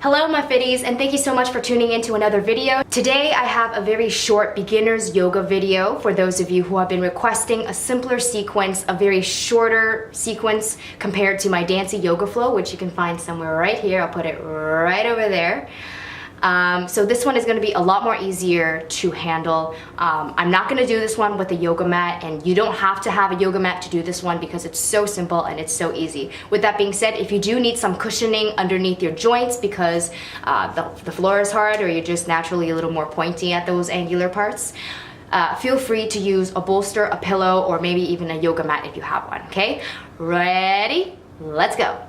Hello my fitties, and thank you so much for tuning in to another video. Today I have a very short beginner's yoga video for those of you who have been requesting a simpler sequence, a very shorter sequence compared to my dancey yoga flow, which you can find somewhere right here. I'll put it right over there. So this one is going to be a lot more easier to handle. I'm not going to do this one with a yoga mat, and you don't have to have a yoga mat to do this one because it's so simple and it's so easy. With that being said, if you do need some cushioning underneath your joints because the floor is hard or you're just naturally a little more pointy at those angular parts, feel free to use a bolster, a pillow, or maybe even a yoga mat if you have one, okay? Ready? Let's go.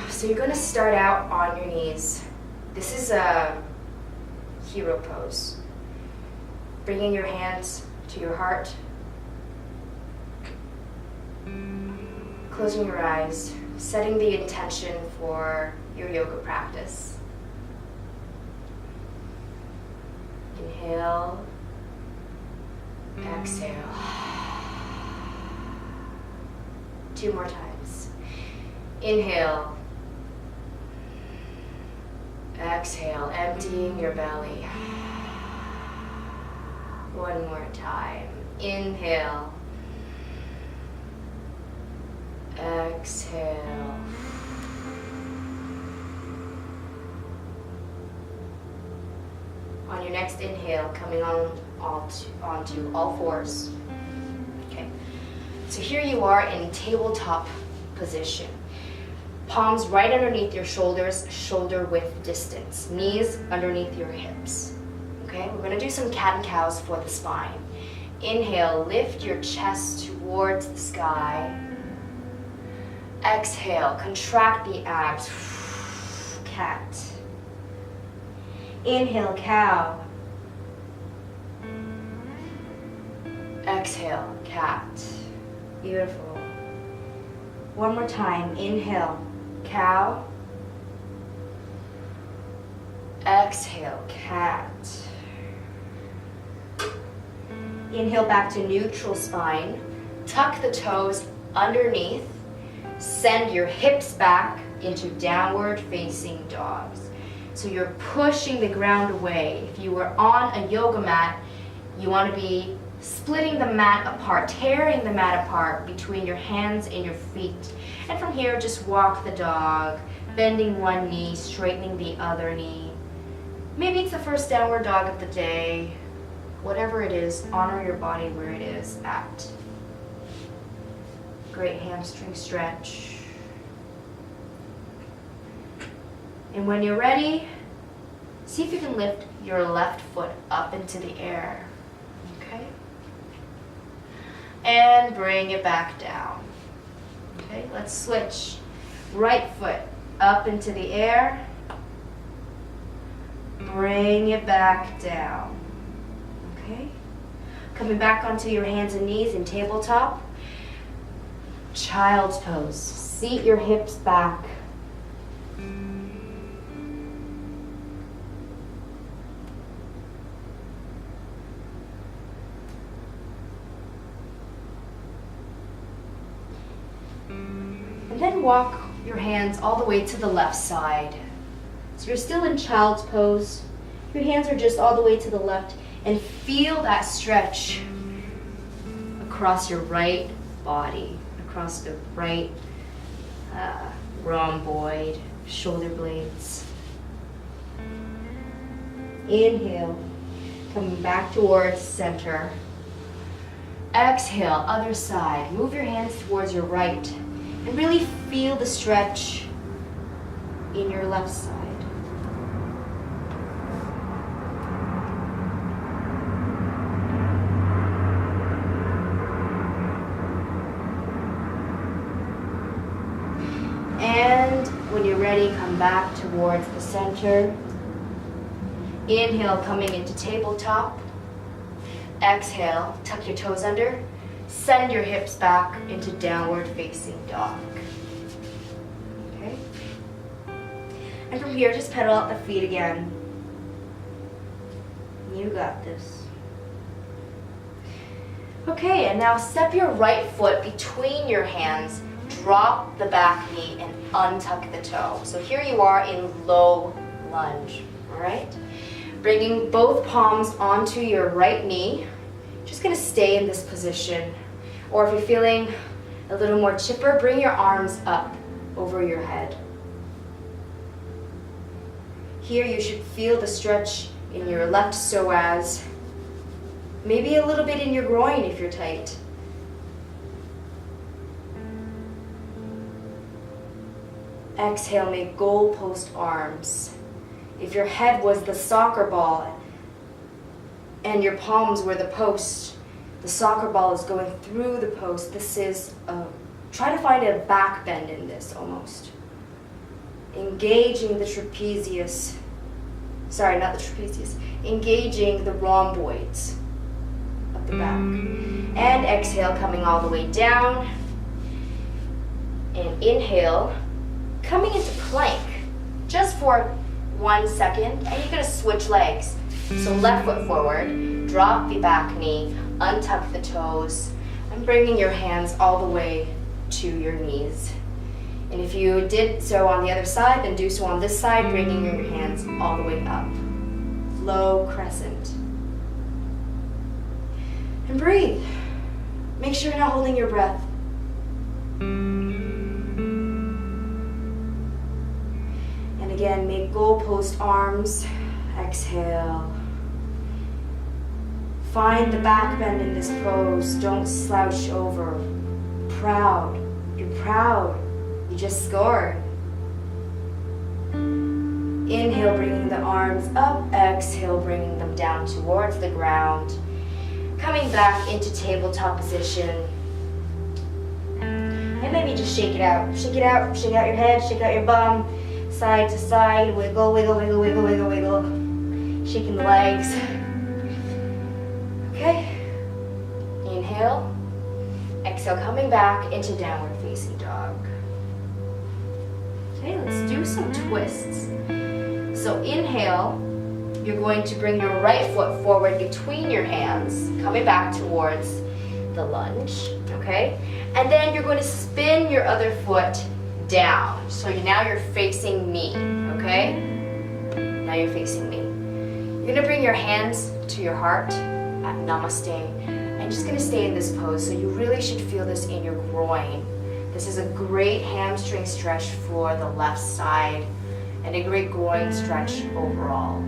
So you're going to start out on your knees. This is a hero pose. Bringing your hands to your heart. Closing your eyes, setting the intention for your yoga practice. Inhale, exhale. 2 more times. Inhale. Exhale, emptying your belly. 1 more time. Inhale. Exhale. On your next inhale, coming onto all fours. Okay. So here you are in tabletop position. Palms right underneath your shoulders, shoulder width distance. Knees underneath your hips. Okay, we're gonna do some cat and cows for the spine. Inhale, lift your chest towards the sky. Exhale, contract the abs. Cat. Inhale, cow. Exhale, cat. Beautiful. 1 more time. Inhale, cow. Exhale, cat. Inhale back to neutral spine. Tuck the toes underneath. Send your hips back into downward facing dogs. So you're pushing the ground away. If you were on a yoga mat, you want to be splitting the mat apart, tearing the mat apart between your hands and your feet. And from here, just walk the dog, bending one knee, straightening the other knee. Maybe it's the first downward dog of the day. Whatever it is, honor your body where it is at. Great hamstring stretch. And when you're ready, see if you can lift your left foot up into the air. Okay? And bring it back down. Okay, let's switch. Right foot up into the air. Bring it back down. Okay? Coming back onto your hands and knees in tabletop. Child's pose. Seat your hips back. And then walk your hands all the way to the left side. So you're still in child's pose. Your hands are just all the way to the left, and feel that stretch across your right body, across the right rhomboid, shoulder blades. Inhale, coming back towards center. Exhale, other side. Move your hands towards your right. And really feel the stretch in your left side. And when you're ready, come back towards the center. Inhale, coming into tabletop. Exhale, tuck your toes under. Send your hips back into downward facing dog. Okay? And from here, just pedal out the feet again. You got this. Okay, and now step your right foot between your hands, drop the back knee, and untuck the toe. So here you are in low lunge, all right? Bringing both palms onto your right knee. Just gonna stay in this position. Or if you're feeling a little more chipper, bring your arms up over your head. Here you should feel the stretch in your left psoas, maybe a little bit in your groin if you're tight. Exhale, make goalpost arms. If your head was the soccer ball and your palms were the post, the soccer ball is going through the post. This is, try to find a back bend in this almost. Engaging the trapezius, sorry, not the trapezius, engaging the rhomboids of the back. And exhale, coming all the way down. And inhale, coming into plank, just for 1 second, and you're gonna switch legs. So left foot forward, drop the back knee, untuck the toes, and bringing your hands all the way to your knees. And if you did so on the other side, then do so on this side, bringing your hands all the way up. Low crescent. And breathe. Make sure you're not holding your breath. And again, make goalpost arms. Exhale. Find the back bend in this pose. Don't slouch over. Proud. You're proud. You just scored. Inhale, bringing the arms up. Exhale, bringing them down towards the ground. Coming back into tabletop position. And maybe just shake it out. Shake it out. Shake out your head. Shake out your bum. Side to side. Wiggle, wiggle, wiggle, wiggle, wiggle, wiggle. Shaking the legs. Okay. Inhale. Exhale, coming back into downward facing dog. Okay, let's do some twists. So inhale, you're going to bring your right foot forward between your hands, coming back towards the lunge, okay? And then you're going to spin your other foot down. So now you're facing me, okay? Now you're facing me. You're gonna bring your hands to your heart at namaste, and just gonna stay in this pose. So you really should feel this in your groin. This is a great hamstring stretch for the left side and a great groin stretch overall.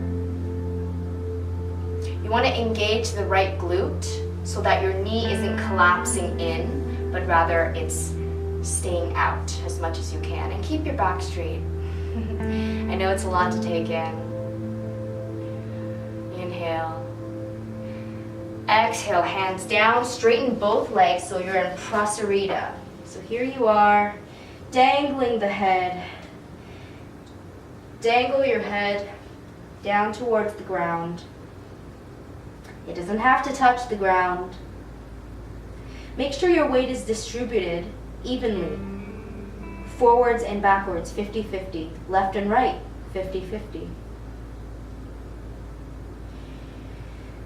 You want to engage the right glute so that your knee isn't collapsing in, but rather it's staying out as much as you can. And keep your back straight. I know it's a lot to take in. Inhale. Exhale, hands down, straighten both legs so you're in Prasarita. So here you are, dangling the head. Dangle your head down towards the ground. It doesn't have to touch the ground. Make sure your weight is distributed evenly. Forwards and backwards, 50-50. Left and right, 50-50.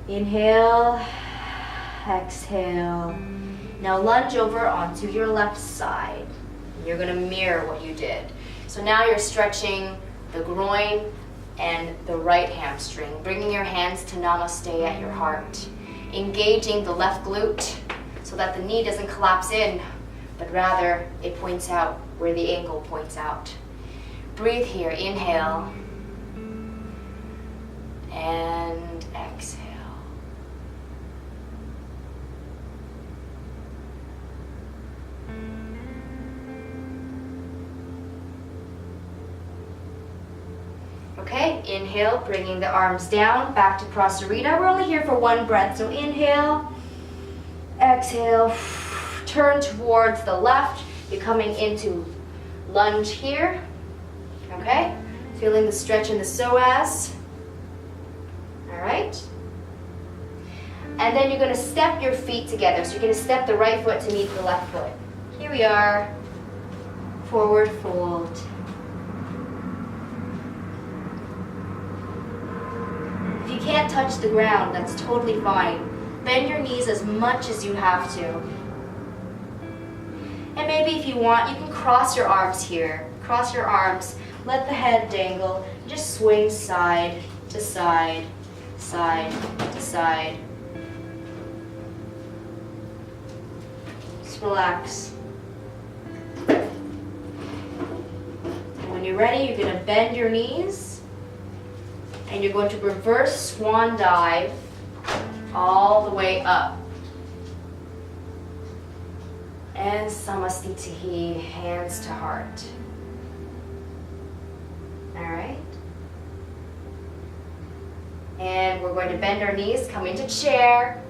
Inhale, exhale. Now lunge over onto your left side. You're gonna mirror what you did. So now you're stretching the groin and the right hamstring, bringing your hands to namaste at your heart, engaging the left glute so that the knee doesn't collapse in, but rather it points out where the ankle points out. Breathe here, inhale, and exhale. Okay, inhale, bringing the arms down, back to Prasarita. We're only here for one breath, so inhale, exhale, turn towards the left. You're coming into lunge here, okay? Feeling the stretch in the psoas, all right? And then you're gonna step your feet together. So you're gonna step the right foot to meet the left foot. Here we are, forward fold. If you can't touch the ground, that's totally fine. Bend your knees as much as you have to. And maybe if you want, you can cross your arms here. Cross your arms, let the head dangle, just swing side to side, side to side. Just relax. And when you're ready, you're going to bend your knees and you're going to reverse swan dive all the way up. And Samastitihi, hands to heart. All right. And we're going to bend our knees, come into chair,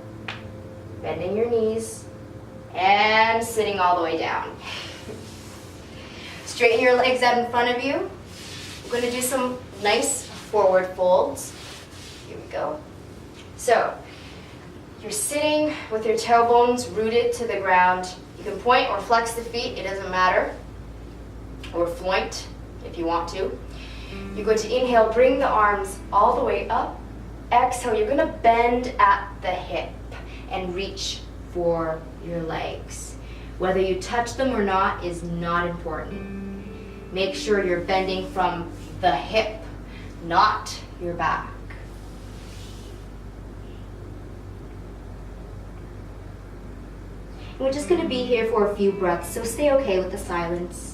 bending your knees, and sitting all the way down. Straighten your legs out in front of you. We're going to do some nice forward folds. Here we go. So, you're sitting with your tailbones rooted to the ground. You can point or flex the feet, it doesn't matter. Or floint if you want to. You're going to inhale, bring the arms all the way up. Exhale, you're going to bend at the hip and reach for your legs. Whether you touch them or not is not important. Make sure you're bending from the hip, not your back. And we're just going to be here for a few breaths, so stay okay with the silence.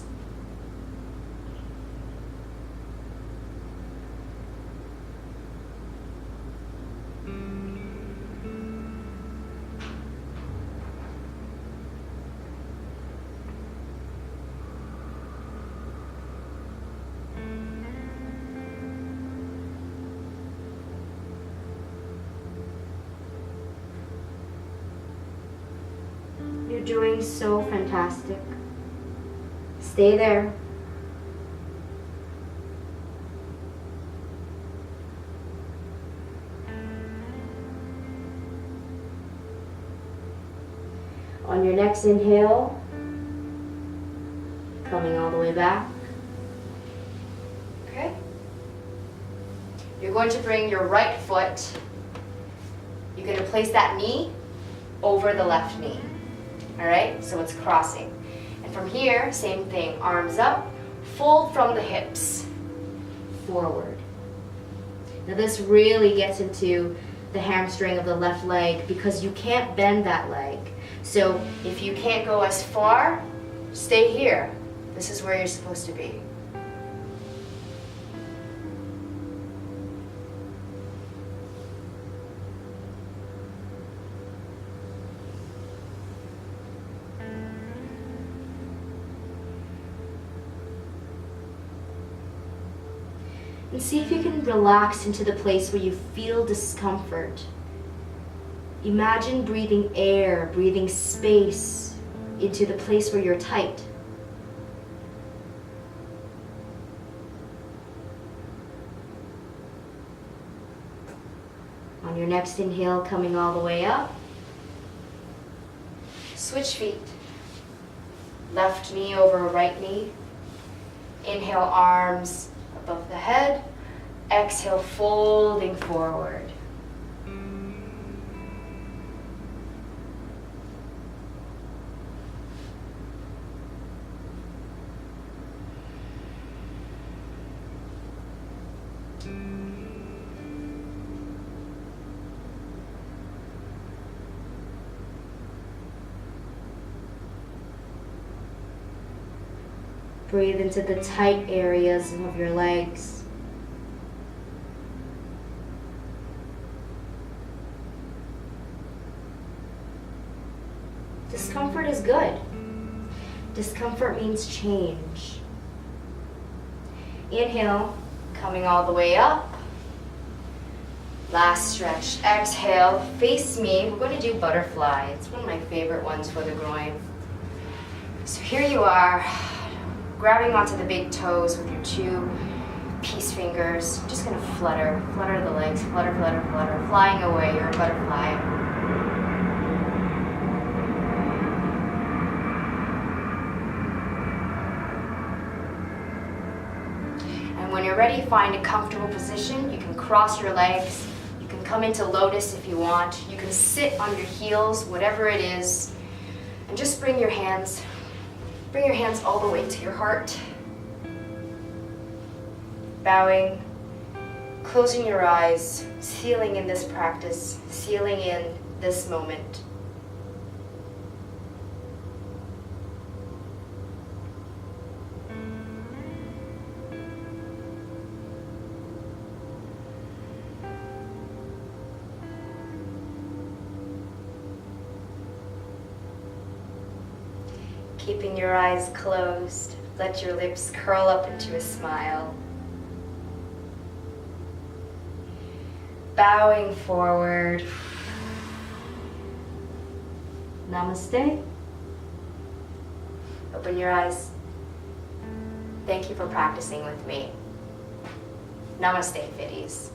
You're doing so fantastic. Stay there. On your next inhale, coming all the way back. Okay? You're going to bring your right foot, you're going to place that knee over the left knee. All right, so it's crossing. And from here, same thing, arms up, fold from the hips, forward. Now this really gets into the hamstring of the left leg because you can't bend that leg. So if you can't go as far, stay here. This is where you're supposed to be. And see if you can relax into the place where you feel discomfort. Imagine breathing air, breathing space into the place where you're tight. On your next inhale, coming all the way up. Switch feet. Left knee over right knee. Inhale, arms above the head. Exhale, folding forward. Breathe into the tight areas of your legs. Discomfort is good. Discomfort means change. Inhale, coming all the way up. Last stretch. Exhale, face me. We're going to do butterfly. It's one of my favorite ones for the groin. So here you are, grabbing onto the big toes with your two peace fingers. Just going to flutter the legs, flutter, flutter, flutter, flying away. You're a butterfly. And when you're ready, find a comfortable position. You can cross your legs, you can come into lotus if you want. You can sit on your heels, whatever it is, and just bring your hands all the way to your heart. Bowing, closing your eyes, sealing in this practice, sealing in this moment. Keeping your eyes closed, let your lips curl up into a smile. Bowing forward. Namaste. Open your eyes. Thank you for practicing with me. Namaste, Fitties.